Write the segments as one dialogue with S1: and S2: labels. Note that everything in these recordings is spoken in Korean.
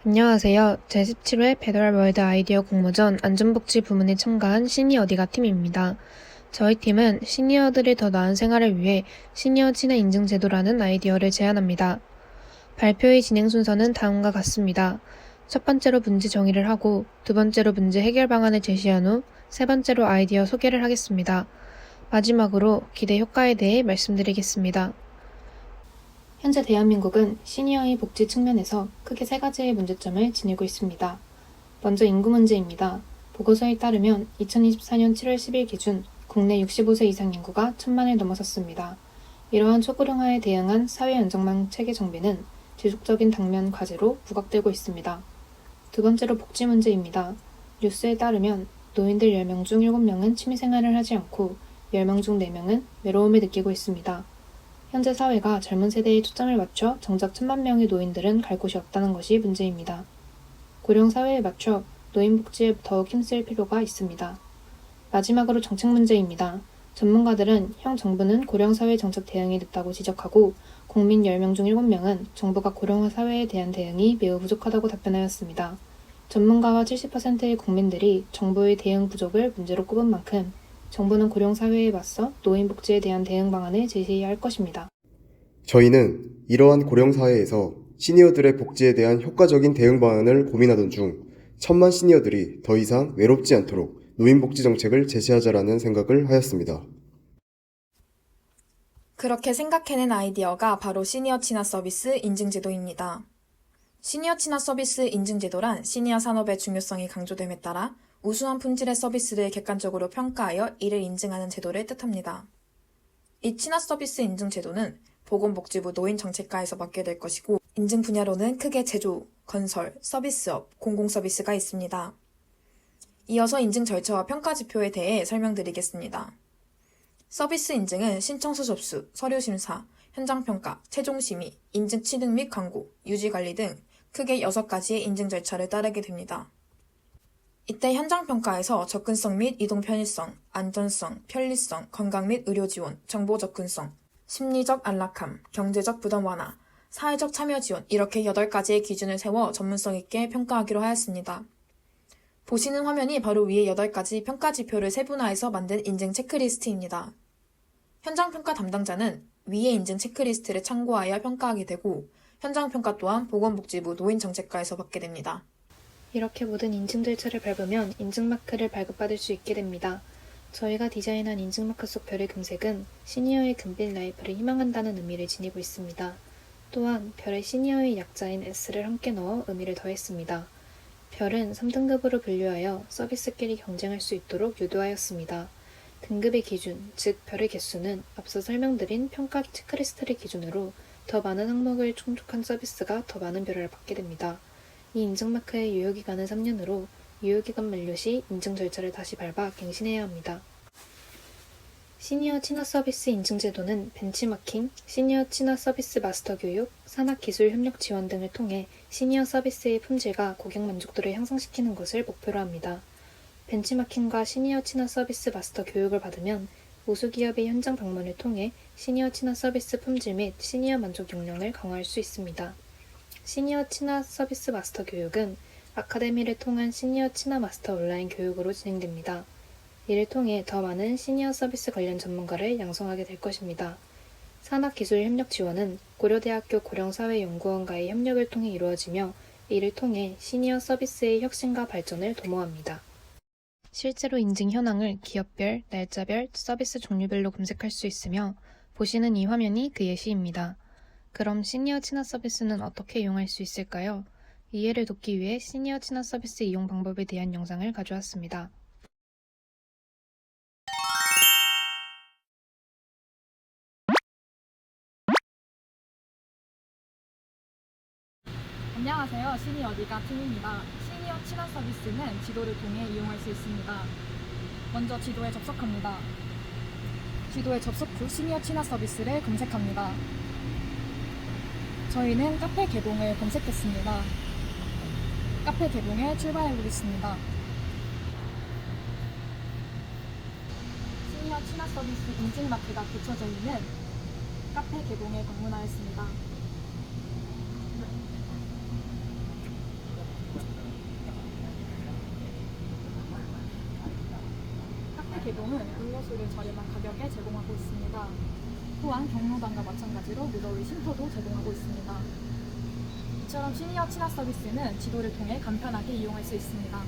S1: 안녕하세요. 제17회 배달월드 아이디어 공모전 안전복지 부문에 참가한 시니어디가 팀입니다. 저희 팀은 시니어들이 더 나은 생활을 위해 시니어 친화 인증 제도라는 아이디어를 제안합니다. 발표의 진행 순서는 다음과 같습니다. 첫 번째로 문제 정의를 하고, 두 번째로 문제 해결 방안을 제시한 후, 세 번째로 아이디어 소개를 하겠습니다. 마지막으로 기대 효과에 대해 말씀드리겠습니다. 현재 대한민국은 시니어의 복지 측면에서 크게 세 가지의 문제점을 지니고 있습니다. 먼저 인구 문제입니다. 보고서에 따르면 2024년 7월 10일 기준 국내 65세 이상 인구가 1,000만을 넘어섰습니다. 이러한 초고령화에 대응한 사회 안전망 체계 정비는 지속적인 당면 과제로 부각되고 있습니다. 두 번째로 복지 문제입니다. 뉴스에 따르면 노인들 10명 중 7명은 취미생활을 하지 않고 10명 중 4명은 외로움을 느끼고 있습니다. 현재 사회가 젊은 세대에 초점을 맞춰 정작 1,000만 명의 노인들은 갈 곳이 없다는 것이 문제입니다. 고령 사회에 맞춰 노인 복지에 더욱 힘쓸 필요가 있습니다. 마지막으로 정책 문제입니다. 전문가들은 현 정부는 고령 사회 정책 대응이 늦다고 지적하고 국민 10명 중 7명은 정부가 고령화 사회에 대한 대응이 매우 부족하다고 답변하였습니다. 전문가와 70%의 국민들이 정부의 대응 부족을 문제로 꼽은 만큼 정부는 고령 사회에 맞서 노인 복지에 대한 대응 방안을 제시해야 할 것입니다.
S2: 저희는 이러한 고령 사회에서 시니어들의 복지에 대한 효과적인 대응 방안을 고민하던 중 1,000만 시니어들이 더 이상 외롭지 않도록 노인 복지 정책을 제시하자라는 생각을 하였습니다.
S3: 그렇게 생각해낸 아이디어가 바로 시니어 친화 서비스 인증제도입니다. 시니어 친화 서비스 인증제도란 시니어 산업의 중요성이 강조됨에 따라 우수한 품질의 서비스를 객관적으로 평가하여 이를 인증하는 제도를 뜻합니다. 이 친화 서비스 인증제도는 보건복지부 노인정책과에서 맡게 될 것이고 인증 분야로는 크게 제조, 건설, 서비스업, 공공서비스가 있습니다. 이어서 인증 절차와 평가 지표에 대해 설명드리겠습니다. 서비스 인증은 신청서 접수, 서류 심사, 현장 평가, 최종 심의, 인증 취득 및 광고, 유지 관리 등 크게 6가지의 인증 절차를 따르게 됩니다. 이때 현장 평가에서 접근성 및 이동 편의성, 안전성, 편리성, 건강 및 의료 지원, 정보 접근성, 심리적 안락함, 경제적 부담 완화, 사회적 참여 지원 이렇게 8가지의 기준을 세워 전문성 있게 평가하기로 하였습니다. 보시는 화면이 바로 위에 8가지 평가 지표를 세분화해서 만든 인증 체크리스트입니다. 현장 평가 담당자는 위의 인증 체크리스트를 참고하여 평가하게 되고 현장 평가 또한 보건복지부 노인정책과에서 받게 됩니다.
S1: 이렇게 모든 인증 절차를 밟으면 인증마크를 발급받을 수 있게 됩니다. 저희가 디자인한 인증마크 속 별의 금색은 시니어의 금빛 라이프를 희망한다는 의미를 지니고 있습니다. 또한 별의 시니어의 약자인 S를 함께 넣어 의미를 더했습니다. 별은 3등급으로 분류하여 서비스끼리 경쟁할 수 있도록 유도하였습니다. 등급의 기준, 즉 별의 개수는 앞서 설명드린 평가 체크리스트를 기준으로 더 많은 항목을 충족한 서비스가 더 많은 별을 받게 됩니다. 이 인증마크의 유효기간은 3년으로 유효기간 만료 시 인증 절차를 다시 밟아 갱신해야 합니다. 시니어 친화 서비스 인증제도는 벤치마킹, 시니어 친화 서비스 마스터 교육, 산학기술 협력 지원 등을 통해 시니어 서비스의 품질과 고객 만족도를 향상시키는 것을 목표로 합니다. 벤치마킹과 시니어 친화 서비스 마스터 교육을 받으면 우수기업의 현장 방문을 통해 시니어 친화 서비스 품질 및 시니어 만족 역량을 강화할 수 있습니다. 시니어 친화 서비스 마스터 교육은 아카데미를 통한 시니어 친화 마스터 온라인 교육으로 진행됩니다. 이를 통해 더 많은 시니어 서비스 관련 전문가를 양성하게 될 것입니다. 산학기술협력 지원은 고려대학교 고령사회연구원과의 협력을 통해 이루어지며 이를 통해 시니어 서비스의 혁신과 발전을 도모합니다. 실제로 인증 현황을 기업별, 날짜별, 서비스 종류별로 검색할 수 있으며 보시는 이 화면이 그 예시입니다. 그럼 시니어 친화 서비스는 어떻게 이용할 수 있을까요? 이해를 돕기 위해 시니어 친화 서비스 이용 방법에 대한 영상을 가져왔습니다.
S4: 안녕하세요. 시니어디가 팀입니다. 시니어 친화 서비스는 지도를 통해 이용할 수 있습니다. 먼저 지도에 접속합니다. 지도에 접속 후 시니어 친화 서비스를 검색합니다. 저희는 카페 개봉을 검색했습니다. 카페 개봉에 출발해 보겠습니다. 시니어 친화 서비스 인증 마크가 붙여져 있는 카페 개봉에 방문하였습니다. 이동은 음료수를 저렴한 가격에 제공하고 있습니다. 또한 경로당과 마찬가지로 무더위 쉼터도 제공하고 있습니다. 이처럼 시니어 친화 서비스는 지도를 통해 간편하게 이용할 수 있습니다.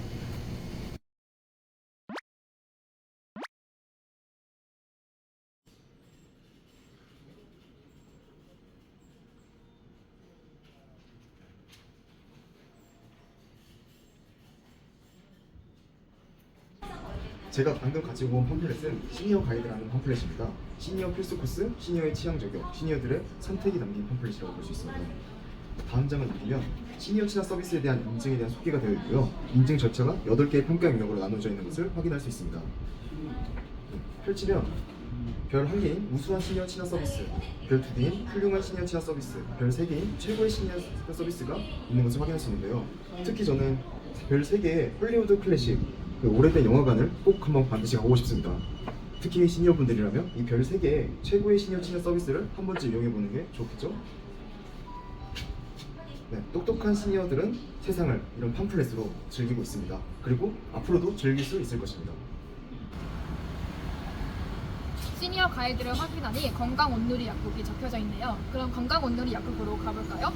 S2: 제가 방금 가지고 온 팜플렛은 시니어 가이드라는 팜플렛입니다. 시니어 필수 코스, 시니어의 취향 저격, 시니어들의 선택이 담긴 팜플렛이라고 볼 수 있습니다. 다음 장을 넘기면 시니어 친화 서비스에 대한 인증에 대한 소개가 되어 있고요. 인증 절차가 8개의 평가 영역으로 나눠져 있는 것을 확인할 수 있습니다. 펼치면 별 1개인 우수한 시니어 친화 서비스, 별 2개인 훌륭한 시니어 친화 서비스, 별 3개인 최고의 시니어 서비스가 있는 것을 확인할 수 있는데요. 특히 저는 별 3개의 헐리우드 클래식, 그 오래된 영화관을 꼭 한번 반드시 가보고 싶습니다. 특히 시니어 분들이라면 이 별 3개의 최고의 시니어 친화 서비스를 한 번쯤 이용해보는 게 좋겠죠? 네, 똑똑한 시니어들은 세상을 이런 팜플렛으로 즐기고 있습니다. 그리고 앞으로도 즐길 수 있을 것입니다.
S4: 시니어 가이드를 확인하니 건강 온누리 약국이 적혀져 있네요. 그럼 건강 온누리 약국으로 가볼까요?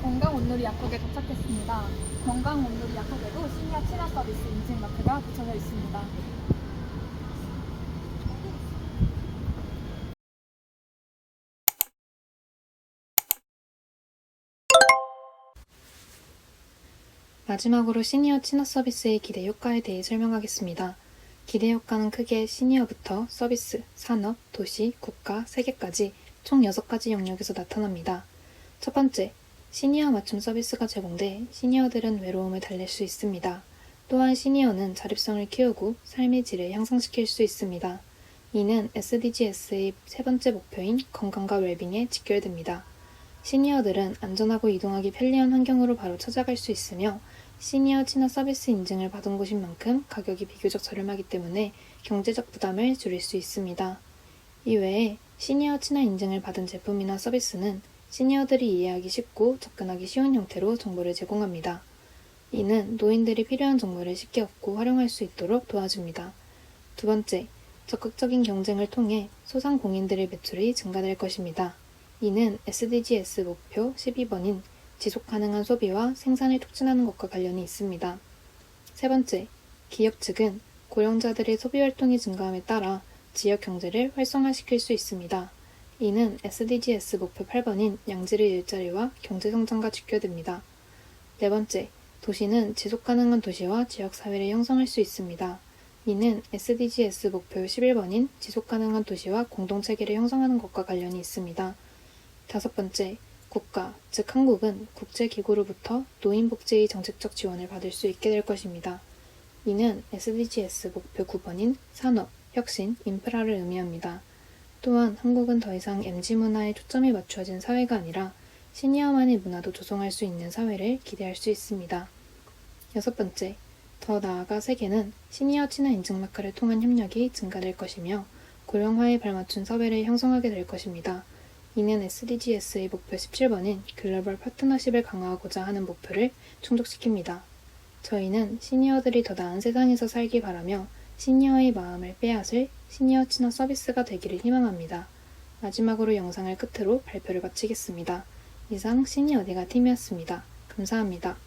S4: 건강 온누리 약국에 도착했습니다. 건강 온누리 약국에도 시니어 친화 서비스 인증 마크가 붙여져 있습니다.
S1: 마지막으로 시니어 친화 서비스의 기대 효과에 대해 설명하겠습니다. 기대 효과는 크게 시니어부터 서비스, 산업, 도시, 국가, 세계까지 총 6가지 영역에서 나타납니다. 첫 번째, 시니어 맞춤 서비스가 제공돼 시니어들은 외로움을 달랠 수 있습니다. 또한 시니어는 자립성을 키우고 삶의 질을 향상시킬 수 있습니다. 이는 SDGs의 세 번째 목표인 건강과 웰빙에 직결됩니다. 시니어들은 안전하고 이동하기 편리한 환경으로 바로 찾아갈 수 있으며 시니어 친화 서비스 인증을 받은 곳인 만큼 가격이 비교적 저렴하기 때문에 경제적 부담을 줄일 수 있습니다. 이외에 시니어 친화 인증을 받은 제품이나 서비스는 시니어들이 이해하기 쉽고 접근하기 쉬운 형태로 정보를 제공합니다. 이는 노인들이 필요한 정보를 쉽게 얻고 활용할 수 있도록 도와줍니다. 두 번째, 적극적인 경쟁을 통해 소상공인들의 매출이 증가될 것입니다. 이는 SDGs 목표 12번인 지속가능한 소비와 생산을 촉진하는 것과 관련이 있습니다. 세 번째, 기업 측은 고령자들의 소비활동이 증가함에 따라 지역 경제를 활성화시킬 수 있습니다. 이는 SDGs 목표 8번인 양질의 일자리와 경제성장과 직결됩니다. 네 번째, 도시는 지속가능한 도시와 지역사회를 형성할 수 있습니다. 이는 SDGs 목표 11번인 지속가능한 도시와 공동체계를 형성하는 것과 관련이 있습니다. 다섯 번째, 국가, 즉 한국은 국제기구로부터 노인복지의 정책적 지원을 받을 수 있게 될 것입니다. 이는 SDGs 목표 9번인 산업, 혁신, 인프라를 의미합니다. 또한 한국은 더 이상 MZ 문화에 초점이 맞춰진 사회가 아니라 시니어만의 문화도 조성할 수 있는 사회를 기대할 수 있습니다. 여섯 번째, 더 나아가 세계는 시니어 친화 인증 마크를 통한 협력이 증가될 것이며 고령화에 발맞춘 사회를 형성하게 될 것입니다. 이는 SDGs의 목표 17번인 글로벌 파트너십을 강화하고자 하는 목표를 충족시킵니다. 저희는 시니어들이 더 나은 세상에서 살기 바라며 시니어의 마음을 빼앗을 시니어 친화 서비스가 되기를 희망합니다. 마지막으로 영상을 끝으로 발표를 마치겠습니다. 이상 시니어디가 팀이었습니다. 감사합니다.